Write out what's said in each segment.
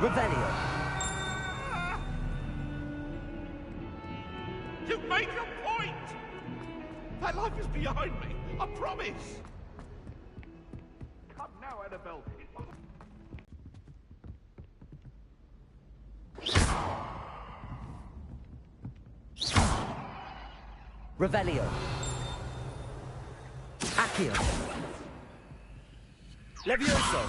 Revelio. You've made your point! That life is behind me, I promise! Come now, Annabelle. Revelio. Accio. Levioso.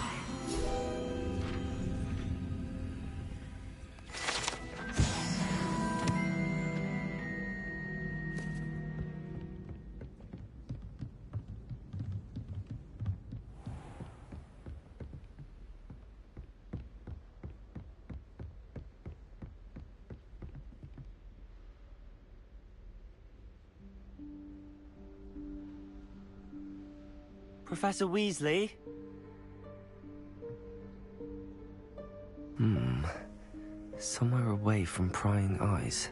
Professor Weasley? Somewhere away from prying eyes.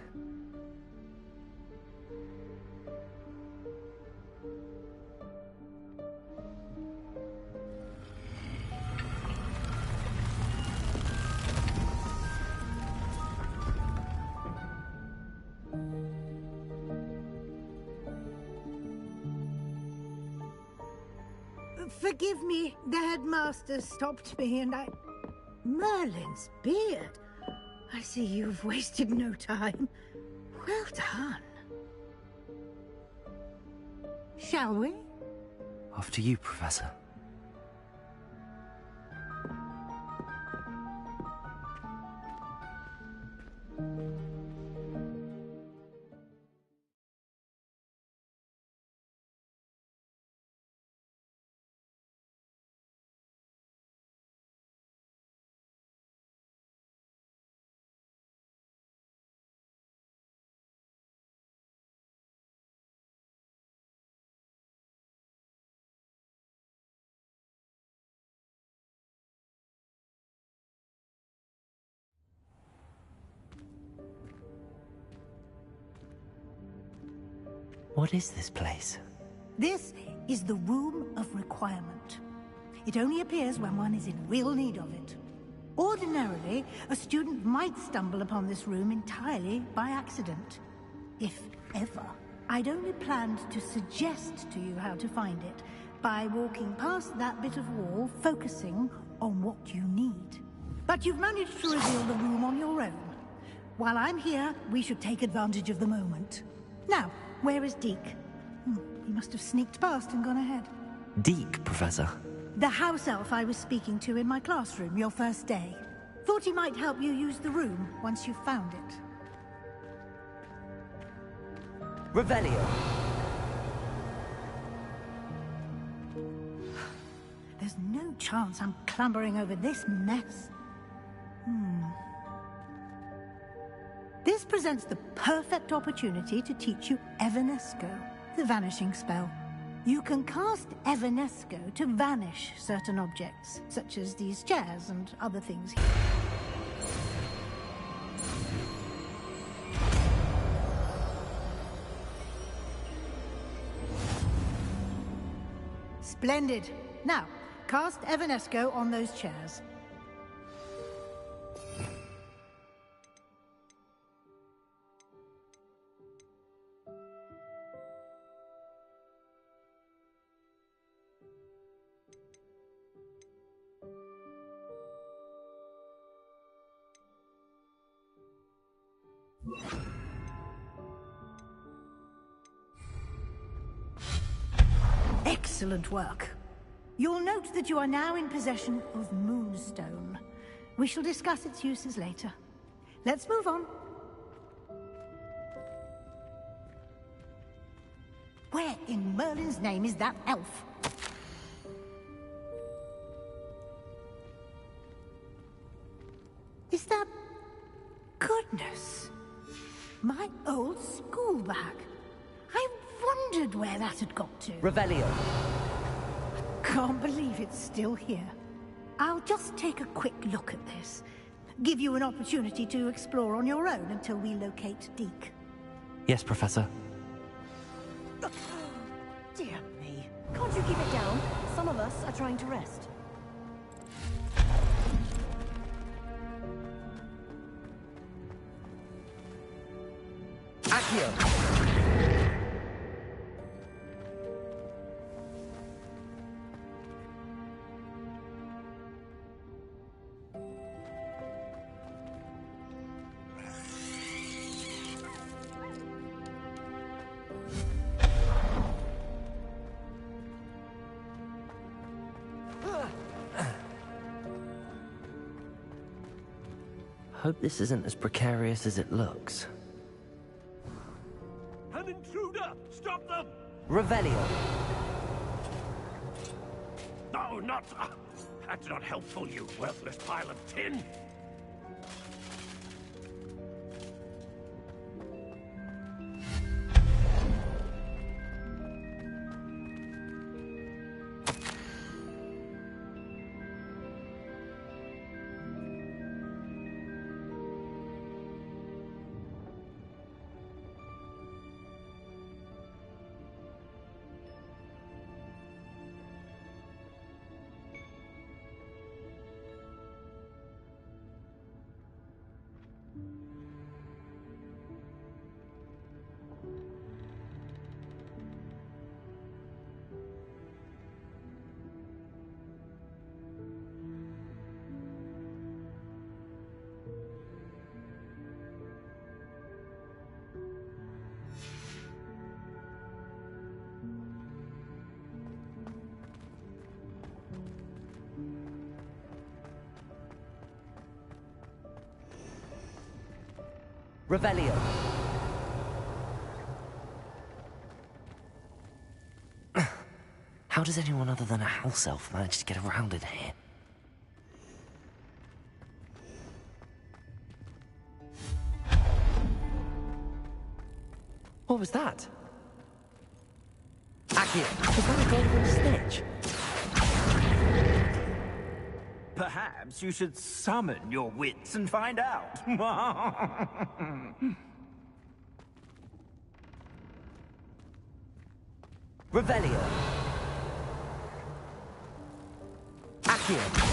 Forgive me, the headmaster stopped me and I... Merlin's beard. I see you've wasted no time. Well done. Shall we? After you, Professor. What is this place? This is the Room of Requirement. It only appears when one is in real need of it. Ordinarily, a student might stumble upon this room entirely by accident. If ever. I'd only planned to suggest to you how to find it by walking past that bit of wall, focusing on what you need. But you've managed to reveal the room on your own. While I'm here, we should take advantage of the moment. Now, where is Deek? He must have sneaked past and gone ahead. Deek, Professor. The house elf I was speaking to in my classroom your first day. Thought he might help you use the room once you've found it. Revelio. There's no chance I'm clambering over this mess. This presents the perfect opportunity to teach you Evanesco, the vanishing spell. You can cast Evanesco to vanish certain objects, such as these chairs and other things here. Splendid. Now, cast Evanesco on those chairs. Excellent work. You'll note that you are now in possession of Moonstone. We shall discuss its uses later. Let's move on. Where in Merlin's name is that elf? Is that... Goodness! My old school bag. I wondered where that had got to. Revelio. Can't believe it's still here. I'll just take a quick look at this. Give you an opportunity to explore on your own until we locate Deek. Yes, Professor. Dear me. Can't you keep it down? Some of us are trying to rest. Accio. Hope this isn't as precarious as it looks. An intruder! Stop them! Revelio. No, not... that's not helpful, you worthless pile of tin! Revelio. How does anyone other than a house elf manage to get around in here? What was that? Accio. Was that a golden snitch? Perhaps you should summon your wits and find out. Revelio. Accio.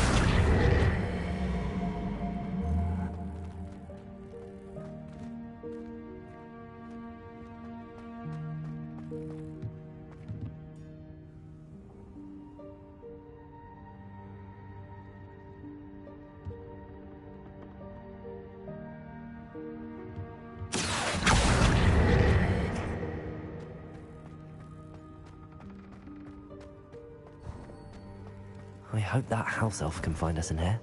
I hope that house elf can find us in here.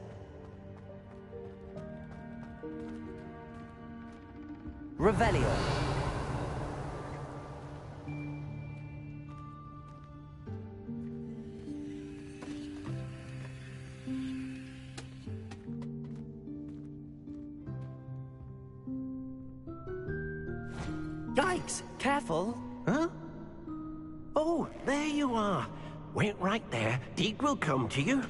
Revelio. Yikes! Careful! Huh? Oh, there you are. Wait right there. Deke will come to you.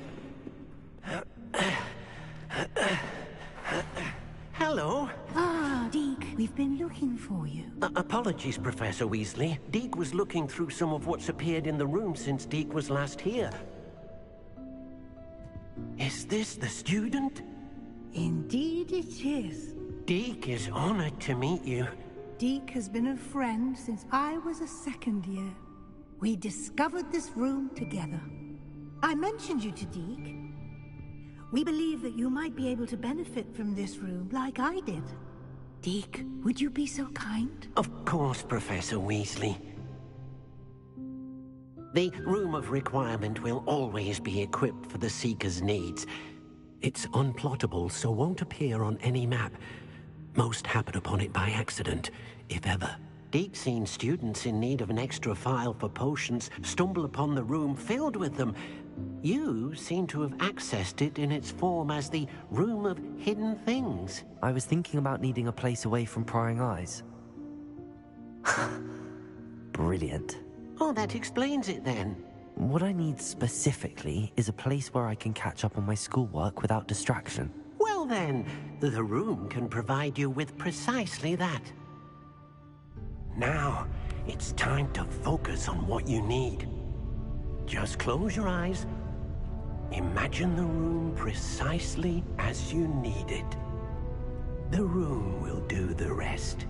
Hello. Ah, Deke, we've been looking for you. Apologies, Professor Weasley. Deke was looking through some of what's appeared in the room since Deke was last here. Is this the student? Indeed it is. Deke is honored to meet you. Deke has been a friend since I was a second year. We discovered this room together. I mentioned you to Deke. We believe that you might be able to benefit from this room like I did. Deke, would you be so kind? Of course, Professor Weasley. The Room of Requirement will always be equipped for the Seeker's needs. It's unplottable, so won't appear on any map. Most happen upon it by accident, if ever. Deke's seen students in need of an extra file for potions stumble upon the room filled with them. You seem to have accessed it in its form as the Room of Hidden Things. I was thinking about needing a place away from prying eyes. Brilliant. Oh, that explains it then. What I need specifically is a place where I can catch up on my schoolwork without distraction. Well then, the room can provide you with precisely that. Now, it's time to focus on what you need. Just close your eyes. Imagine the room precisely as you need it. The room will do the rest.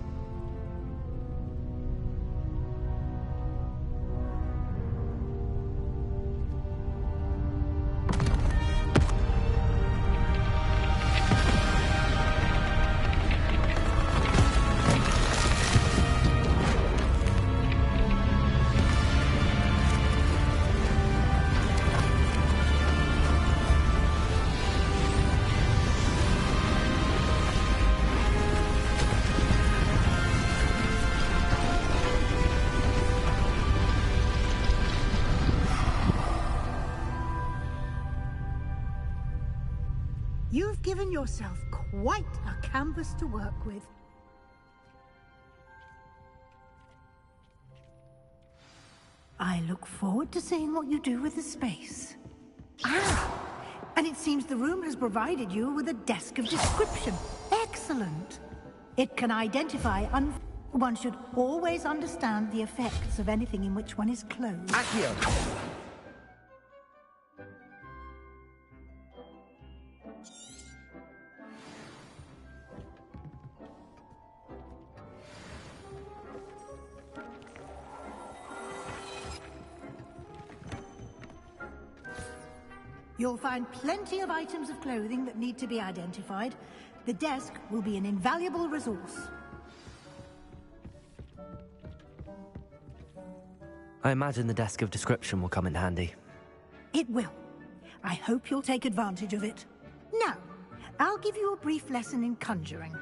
given yourself quite a canvas to work with. I look forward to seeing what you do with the space. Ah! And it seems the room has provided you with a desk of description. Excellent! It can identify one should always understand the effects of anything in which one is clothed. Accio. You'll find plenty of items of clothing that need to be identified. The desk will be an invaluable resource. I imagine the desk of description will come in handy. It will. I hope you'll take advantage of it. Now, I'll give you a brief lesson in conjuring.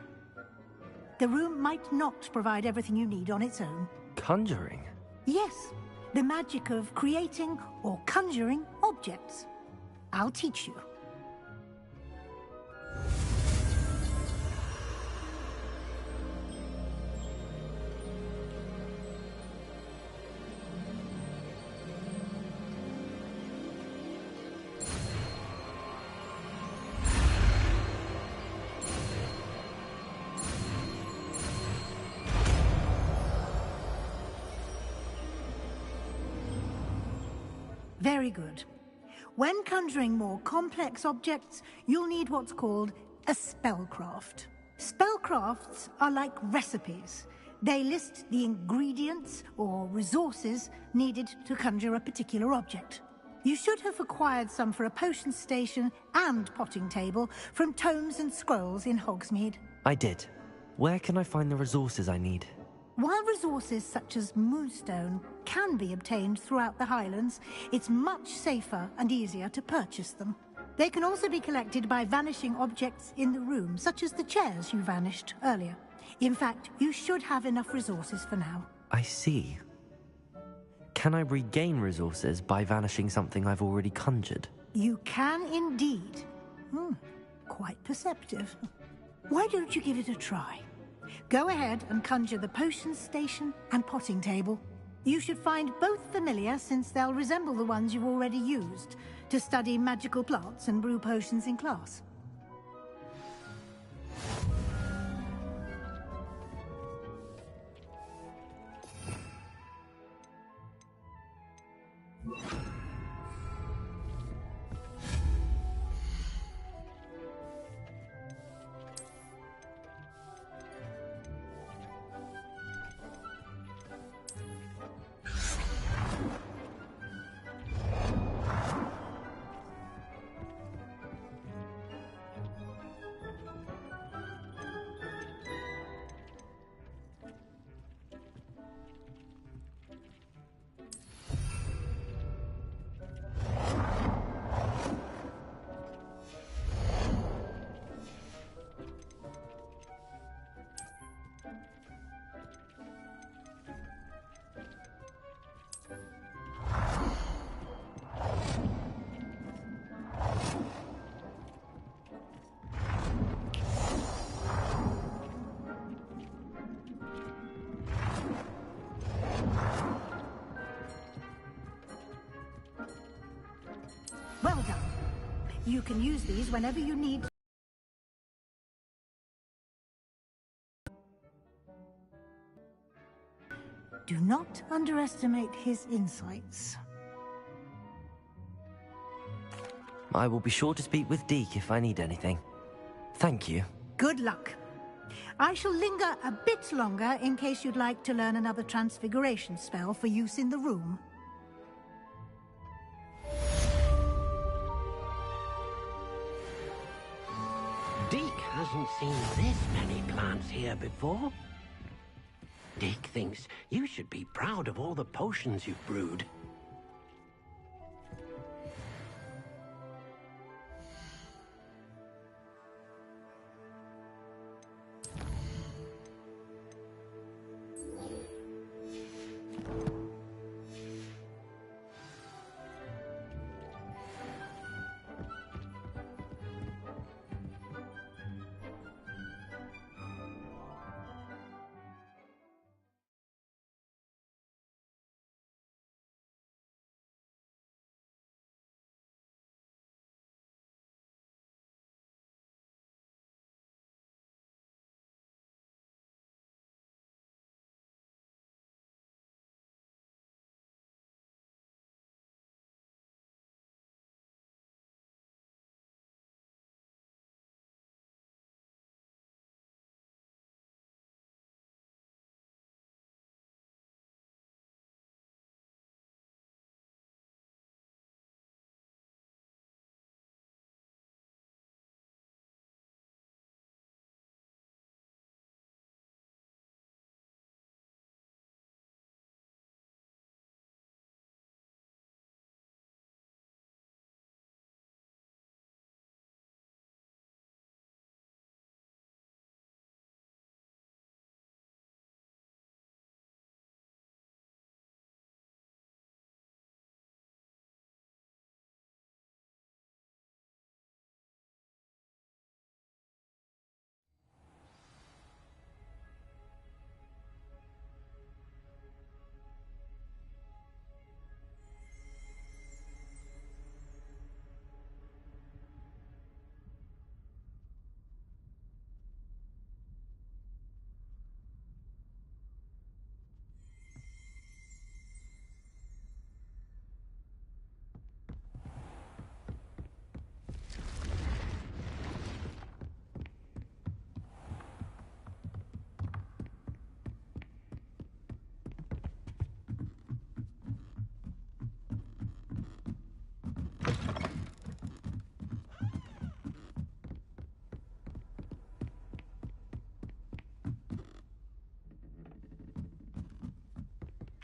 The room might not provide everything you need on its own. Conjuring? Yes, the magic of creating or conjuring objects. I'll teach you. Very good. When conjuring more complex objects, you'll need what's called a spellcraft. Spellcrafts are like recipes. They list the ingredients or resources needed to conjure a particular object. You should have acquired some for a potion station and potting table from tomes and scrolls in Hogsmeade. I did. Where can I find the resources I need? While resources such as Moonstone can be obtained throughout the Highlands, it's much safer and easier to purchase them. They can also be collected by vanishing objects in the room, such as the chairs you vanished earlier. In fact, you should have enough resources for now. I see. Can I regain resources by vanishing something I've already conjured? You can indeed. Quite perceptive. Why don't you give it a try? Go ahead and conjure the potion station and potting table. You should find both familiar, since they'll resemble the ones you've already used to study magical plants and brew potions in class. Well done. You can use these whenever you need. Do not underestimate his insights. I will be sure to speak with Deke if I need anything. Thank you. Good luck. I shall linger a bit longer in case you'd like to learn another transfiguration spell for use in the room. Deke hasn't seen this many plants here before. Deke thinks you should be proud of all the potions you've brewed.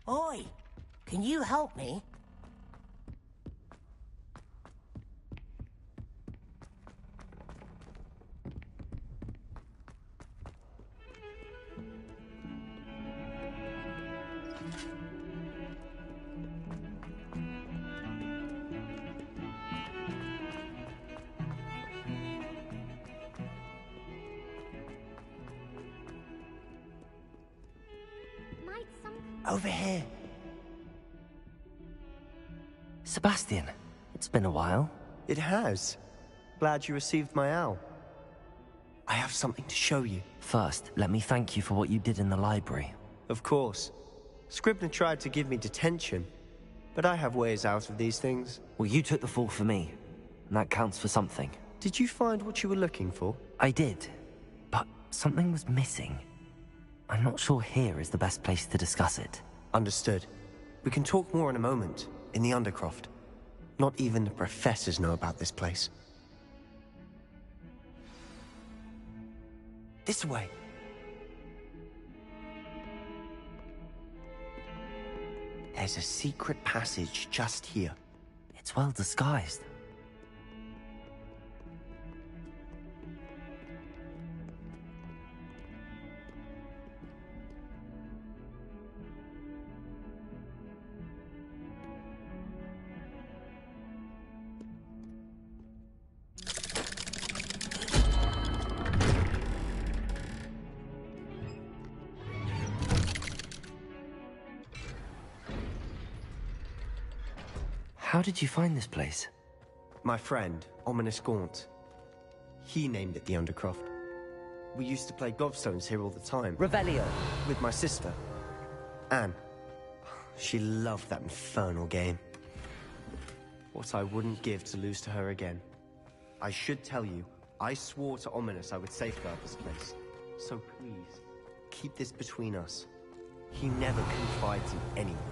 Oi! Can you help me? Over here. Sebastian, it's been a while. It has. Glad you received my owl. I have something to show you. First, let me thank you for what you did in the library. Of course. Scribner tried to give me detention, but I have ways out of these things. Well, you took the fall for me, and that counts for something. Did you find what you were looking for? I did, but something was missing. I'm not sure here is the best place to discuss it. Understood. We can talk more in a moment, in the Undercroft. Not even the professors know about this place. This way. There's a secret passage just here. It's well disguised. How did you find this place? My friend, Ominous Gaunt. He named it the Undercroft. We used to play gobstones here all the time. Revelio. With my sister, Anne. She loved that infernal game. What I wouldn't give to lose to her again. I should tell you, I swore to Ominous I would safeguard this place. So please, keep this between us. He never confides in anyone.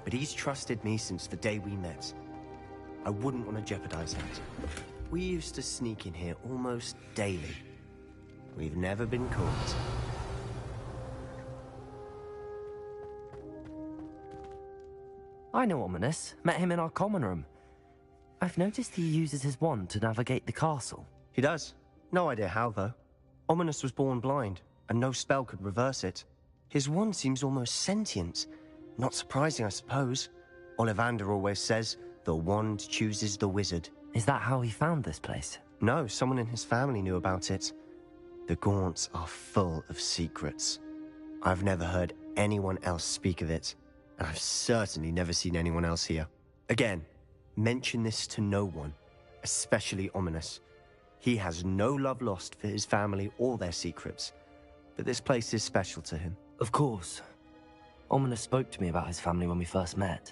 But he's trusted me since the day we met. I wouldn't want to jeopardize that. We used to sneak in here almost daily. We've never been caught. I know Ominous. Met him in our common room. I've noticed he uses his wand to navigate the castle. He does. No idea how, though. Ominous was born blind, and no spell could reverse it. His wand seems almost sentient. Not surprising, I suppose. Ollivander always says, the wand chooses the wizard. Is that how he found this place? No, someone in his family knew about it. The Gaunts are full of secrets. I've never heard anyone else speak of it, and I've certainly never seen anyone else here. Again, mention this to no one, especially Ominous. He has no love lost for his family or their secrets, but this place is special to him. Of course. Ominous spoke to me about his family when we first met.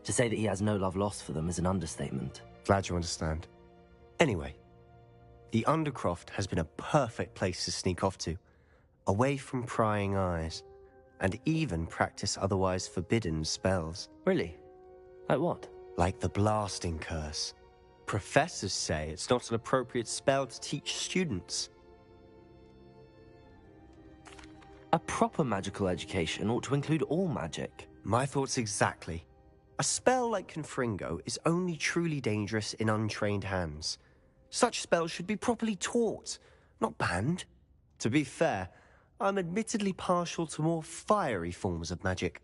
To say that he has no love lost for them is an understatement. Glad you understand. Anyway, the Undercroft has been a perfect place to sneak off to, away from prying eyes, and even practice otherwise forbidden spells. Really? Like what? Like the Blasting Curse. Professors say it's not an appropriate spell to teach students. A proper magical education ought to include all magic. My thoughts exactly. A spell like Confringo is only truly dangerous in untrained hands. Such spells should be properly taught, not banned. To be fair, I'm admittedly partial to more fiery forms of magic,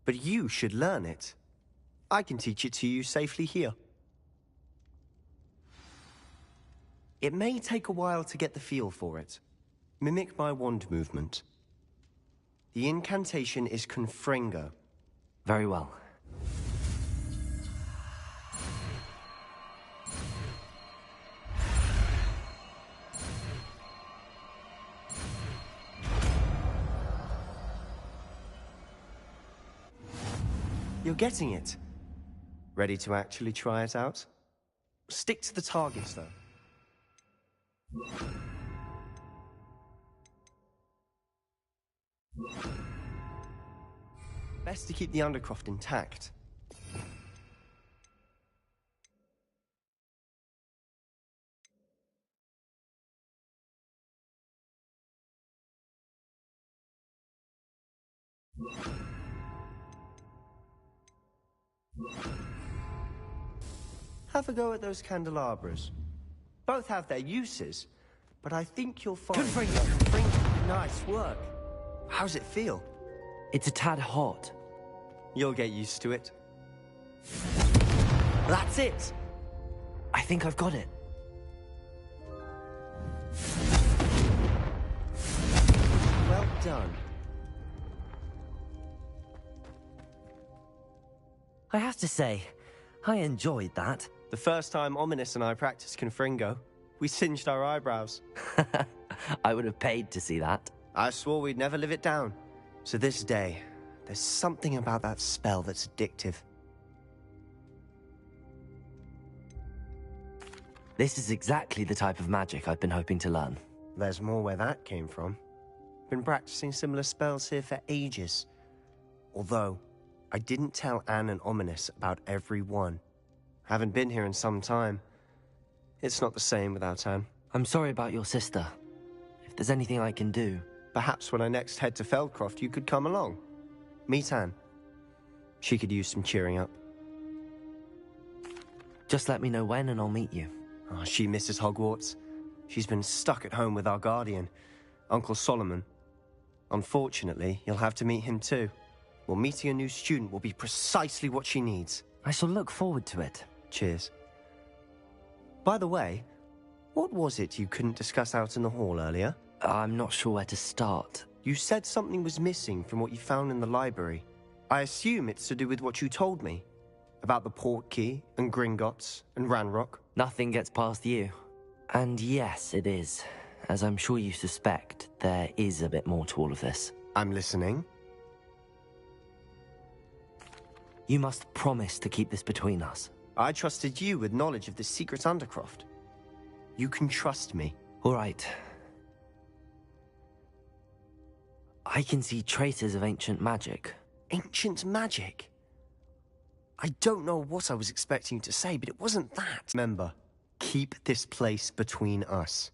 but you should learn it. I can teach it to you safely here. It may take a while to get the feel for it. Mimic my wand movement. The incantation is Confringo. Very well. You're getting it. Ready to actually try it out? Stick to the targets, though. Best to keep the Undercroft intact. Have a go at those candelabras. Both have their uses, but I think you'll find... Confringo! Nice work. How's it feel? It's a tad hot. You'll get used to it. That's it! I think I've got it. Well done. I have to say, I enjoyed that. The first time Ominous and I practiced Confringo, we singed our eyebrows. I would have paid to see that. I swore we'd never live it down. To this day, there's something about that spell that's addictive. This is exactly the type of magic I've been hoping to learn. There's more where that came from. Been practicing similar spells here for ages. Although, I didn't tell Anne and Ominous about every one. Haven't been here in some time. It's not the same without Anne. I'm sorry about your sister. If there's anything I can do... Perhaps when I next head to Feldcroft, you could come along. Meet Anne. She could use some cheering up. Just let me know when and I'll meet you. Oh, she misses Hogwarts. She's been stuck at home with our guardian, Uncle Solomon. Unfortunately, you'll have to meet him too. Well, meeting a new student will be precisely what she needs. I shall look forward to it. Cheers. By the way, what was it you couldn't discuss out in the hall earlier? I'm not sure where to start. You said something was missing from what you found in the library. I assume it's to do with what you told me. About the Portkey, and Gringotts, and Ranrock. Nothing gets past you. And yes, it is. As I'm sure you suspect, there is a bit more to all of this. I'm listening. You must promise to keep this between us. I trusted you with knowledge of the secret Undercroft. You can trust me. All right. I can see traces of ancient magic. Ancient magic? I don't know what I was expecting you to say, but it wasn't that. Remember, keep this place between us.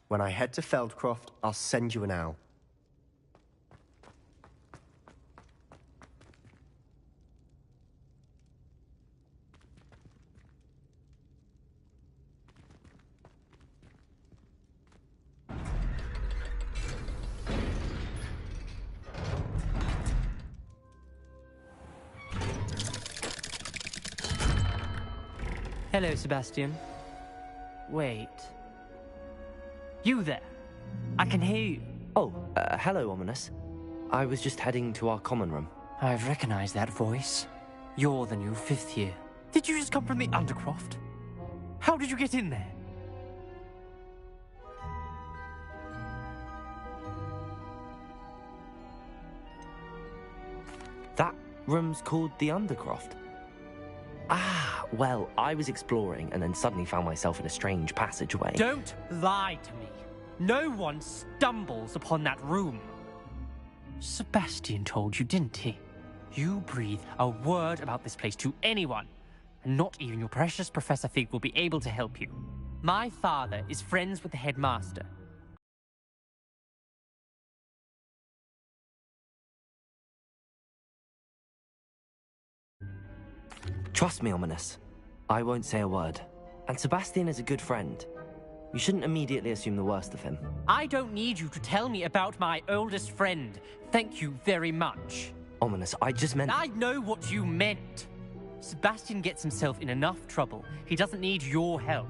When I head to Feldcroft, I'll send you an owl. Hello, Sebastian. Wait. You there? I can hear you. Oh, hello, Ominous. I was just heading to our common room. I've recognized that voice. You're the new 5th year. Did you just come from the Undercroft? How did you get in there? That room's called the Undercroft. Ah, well, I was exploring and then suddenly found myself in a strange passageway. Don't lie to me. No one stumbles upon that room. Sebastian told you, didn't he? You breathe a word about this place to anyone, and not even your precious Professor Fig will be able to help you. My father is friends with the headmaster. Trust me, Ominous. I won't say a word. And Sebastian is a good friend. You shouldn't immediately assume the worst of him. I don't need you to tell me about my oldest friend. Thank you very much. Ominous, I just meant... I know what you meant. Sebastian gets himself in enough trouble. He doesn't need your help.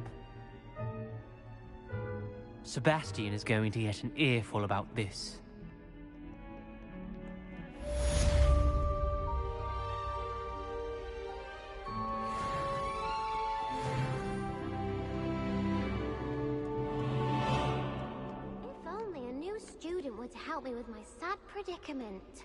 Sebastian is going to get an earful about this. If only a new student would help me with my sad predicament.